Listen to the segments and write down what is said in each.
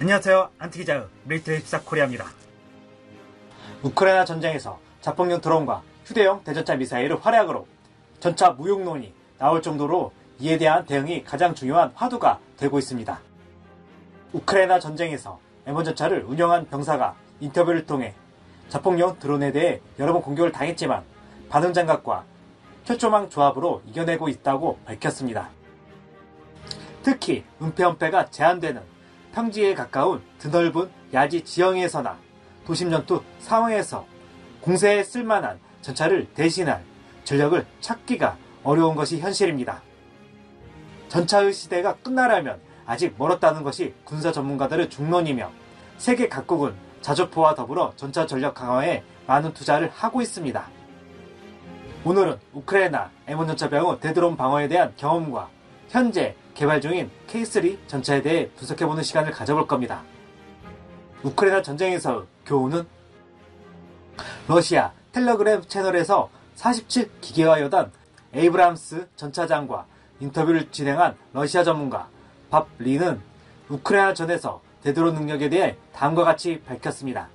안녕하세요. 안티기자의 밀리터리24코리아입니다. 우크라이나 전쟁에서 자폭용 드론과 휴대용 대전차 미사일의 활약으로 전차 무용론이 나올 정도로 이에 대한 대응이 가장 중요한 화두가 되고 있습니다. 우크라이나 전쟁에서 M1 전차를 운영한 병사가 인터뷰를 통해 자폭용 드론에 대해 여러 번 공격을 당했지만 반응장갑과 철조망 조합으로 이겨내고 있다고 밝혔습니다. 특히 은폐 제한되는 평지에 가까운 드넓은 야지 지형에서나 도심 전투 상황에서 공세에 쓸만한 전차를 대신할 전력을 찾기가 어려운 것이 현실입니다. 전차의 시대가 끝나려면 아직 멀었다는 것이 군사 전문가들의 중론이며 세계 각국은 자주포와 더불어 전차 전력 강화에 많은 투자를 하고 있습니다. 오늘은 우크라이나 M1 전차병의 대드론 방어에 대한 경험과 현재 개발 중인 K3 전차에 대해 분석해보는 시간을 가져볼 겁니다. 우크라이나 전쟁에서 교훈은 러시아 텔레그램 채널에서 47기계화 여단 에이브람스 전차장과 인터뷰를 진행한 러시아 전문가 밥 리는 우크라이나 전에서 대드론 능력에 대해 다음과 같이 밝혔습니다.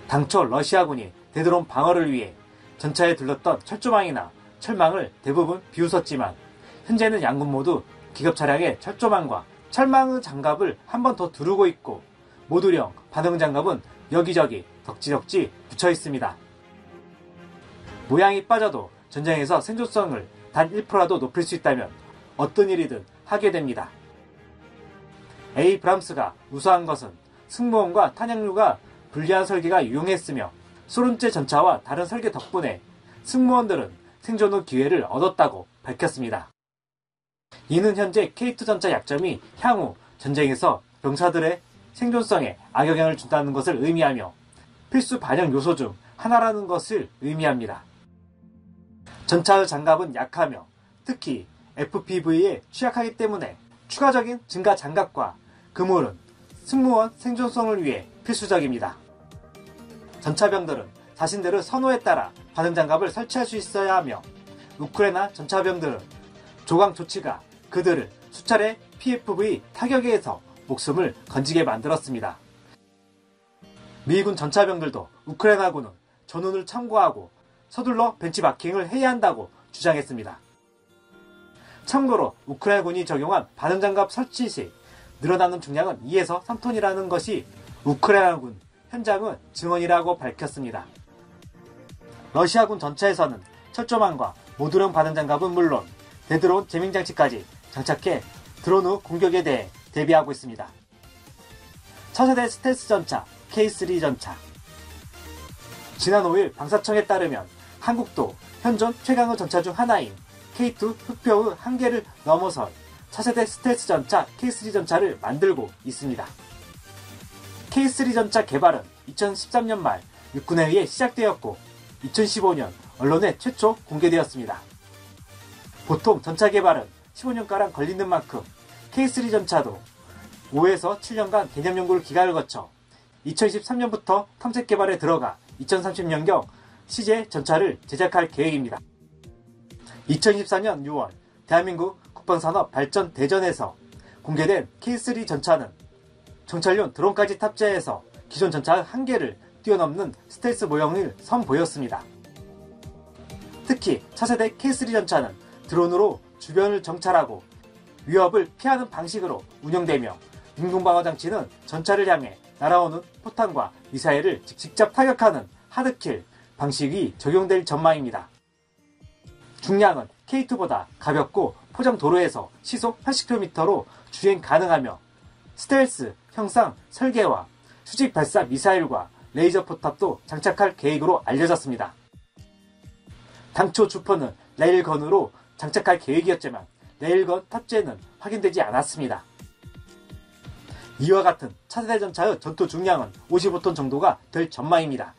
당초 러시아군이 대드론 방어를 위해 전차에 둘렀던 철조망이나 철망을 대부분 비웃었지만 현재는 양군 모두 기갑 차량에 철조망과 철망의 장갑을 한 번 더 두르고 있고 모듈형 반응 장갑은 여기저기 덕지덕지 붙여 있습니다. 모양이 빠져도 전쟁에서 생존성을 단 1%라도 높일 수 있다면 어떤 일이든 하게 됩니다. 에이브람스가 우수한 것은 승무원과 탄약류가 불리한 설계가 유용했으며 소련제 전차와 다른 설계 덕분에 승무원들은 생존의 기회를 얻었다고 밝혔습니다. 이는 현재 K2 전차 약점이 향후 전쟁에서 병사들의 생존성에 악영향을 준다는 것을 의미하며 필수 반영 요소 중 하나라는 것을 의미합니다. 전차의 장갑은 약하며 특히 FPV에 취약하기 때문에 추가적인 증가 장갑과 그물은 승무원 생존성을 위해 필수적입니다. 전차병들은 자신들의 선호에 따라 반응 장갑을 설치할 수 있어야 하며 우크라이나 전차병들은 조강 조치가 그들을 수차례 PFV 타격에 의해서 목숨을 건지게 만들었습니다. 미군 전차병들도 우크라이나군은 전운을 참고하고 서둘러 벤치마킹을 해야 한다고 주장했습니다. 참고로 우크라이나군이 적용한 반응장갑 설치 시 늘어나는 중량은 2에서 3톤이라는 것이 우크라이나군 현장의 증언이라고 밝혔습니다. 러시아군 전차에서는 철조망과 모듈형 반응장갑은 물론 대드론 제밍장치까지 장착해 드론 후 공격에 대해 대비하고 있습니다. 차세대 스텔스 전차 K3 전차. 지난 5일 방사청에 따르면 한국도 현존 최강의 전차 중 하나인 K2 흑표의 한계를 넘어선 차세대 스텔스 전차 K3 전차를 만들고 있습니다. K3 전차 개발은 2013년 말 육군에 의해 시작되었고 2015년 언론에 최초 공개되었습니다. 보통 전차 개발은 15년가량 걸리는 만큼 K3 전차도 5에서 7년간 개념 연구를 기간을 거쳐 2023년부터 탐색 개발에 들어가 2030년경 시제 전차를 제작할 계획입니다. 2024년 6월 대한민국 국방산업 발전 대전에서 공개된 K3 전차는 정찰용 드론까지 탑재해서 기존 전차의 한계를 뛰어넘는 스텔스 모형을 선보였습니다. 특히 차세대 K3 전차는 드론으로 주변을 정찰하고 위협을 피하는 방식으로 운영되며 인공방어 장치는 전차를 향해 날아오는 포탄과 미사일을 직접 타격하는 하드킬 방식이 적용될 전망입니다. 중량은 K2보다 가볍고 포장 도로에서 시속 80km로 주행 가능하며 스텔스 형상 설계와 수직 발사 미사일과 레이저 포탑도 장착할 계획으로 알려졌습니다. 당초 주포는 레일건으로 장착할 계획이었지만 레일건 탑재는 확인되지 않았습니다. 이와 같은 차세대 전차의 전투 중량은 55톤 정도가 될 전망입니다.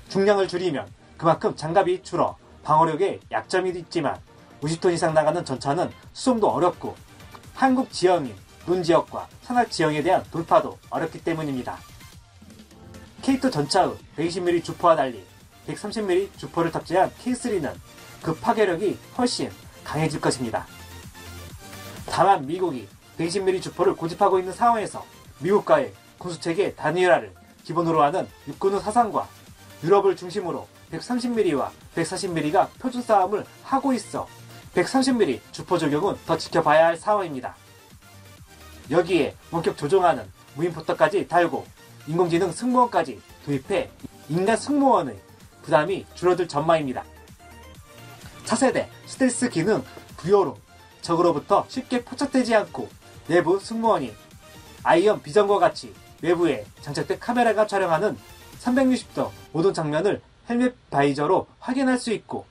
중량을 줄이면 그만큼 장갑이 줄어 방어력에 약점이 있지만 50톤 이상 나가는 전차는 수송도 어렵고 한국 지형인 논 지역과 산악 지형에 대한 돌파도 어렵기 때문입니다. K2 전차의 120mm 주포와 달리 130mm 주포를 탑재한 K3는 그 파괴력이 훨씬 강해질 것입니다. 다만 미국이 120mm 주포를 고집하고 있는 상황에서 미국과의 군수체계 단일화를 기본으로 하는 육군의 사상과 유럽을 중심으로 130mm와 140mm가 표준 싸움을 하고 있어 130mm 주포 적용은 더 지켜봐야 할 상황입니다. 여기에 원격 조종하는 무인포터까지 달고 인공지능 승무원까지 도입해 인간 승무원의 부담이 줄어들 전망입니다. 차세대 스텔스 기능 부여로 적으로부터 쉽게 포착되지 않고 내부 승무원이 아이언 비전과 같이 외부에 장착된 카메라가 촬영하는 360도 모든 장면을 헬멧 바이저로 확인할 수 있고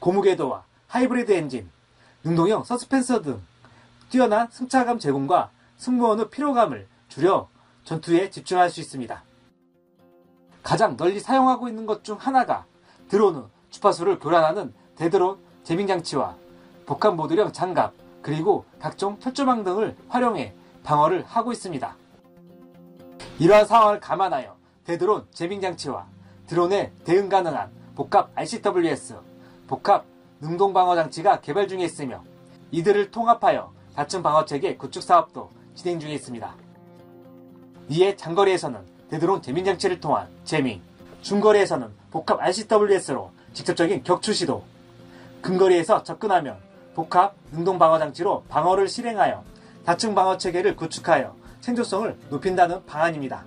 고무궤도와 하이브리드 엔진, 능동형 서스펜서 등 뛰어난 승차감 제공과 승무원의 피로감을 줄여 전투에 집중할 수 있습니다. 가장 널리 사용하고 있는 것 중 하나가 드론의 주파수를 교란하는 대드론 재밍장치와 복합 모듈형 장갑 그리고 각종 철조망 등을 활용해 방어를 하고 있습니다. 이러한 상황을 감안하여 대드론 재밍장치와 드론에 대응 가능한 복합 RCWS, 복합 능동방어장치가 개발 중에 있으며 이들을 통합하여 다층 방어체계 구축 사업도 진행 중에 있습니다. 이에 장거리에서는 대드론 재밍장치를 통한 재밍, 중거리에서는 복합 RCWS로 직접적인 격추 시도, 근거리에서 접근하면 복합 능동방어장치로 방어를 실행하여 다층 방어체계를 구축하여 생존성을 높인다는 방안입니다.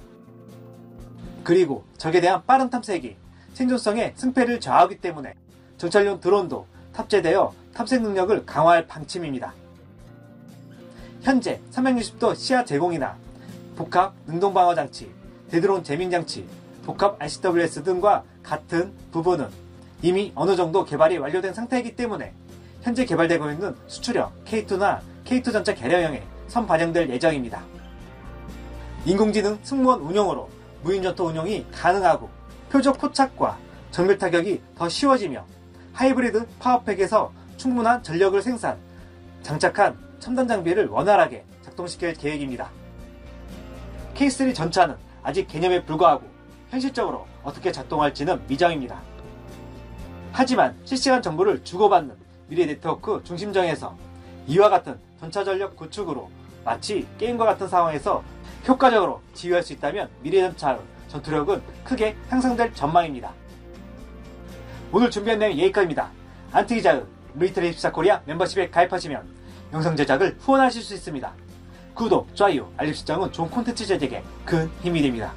그리고 적에 대한 빠른 탐색이 생존성의 승패를 좌우하기 때문에 정찰용 드론도 탑재되어 탐색 능력을 강화할 방침입니다. 현재 360도 시야 제공이나 복합 능동방어장치, 대드론 재밍장치, 복합 RCWS 등과 같은 부분은 이미 어느 정도 개발이 완료된 상태이기 때문에 현재 개발되고 있는 수출형 K2나 K2 전차 개량형에 선반영될 예정입니다. 인공지능 승무원 운용으로 무인전투 운용이 가능하고 표적 포착과 정밀 타격이 더 쉬워지며 하이브리드 파워팩에서 충분한 전력을 생산, 장착한 첨단 장비를 원활하게 작동시킬 계획입니다. K3 전차는 아직 개념에 불과하고 현실적으로 어떻게 작동할지는 미정입니다. 하지만 실시간 정보를 주고받는 미래 네트워크 중심정에서 이와 같은 전차 전력 구축으로 마치 게임과 같은 상황에서 효과적으로 지휘할 수 있다면 미래 전차의 전투력은 크게 향상될 전망입니다. 오늘 준비한 내용 여기까지입니다. 안티기자의 밀리터리 24 코리아 멤버십에 가입하시면 영상 제작을 후원하실 수 있습니다. 구독, 좋아요, 알림 설정은 좋은 콘텐츠 제작에 큰 힘이 됩니다.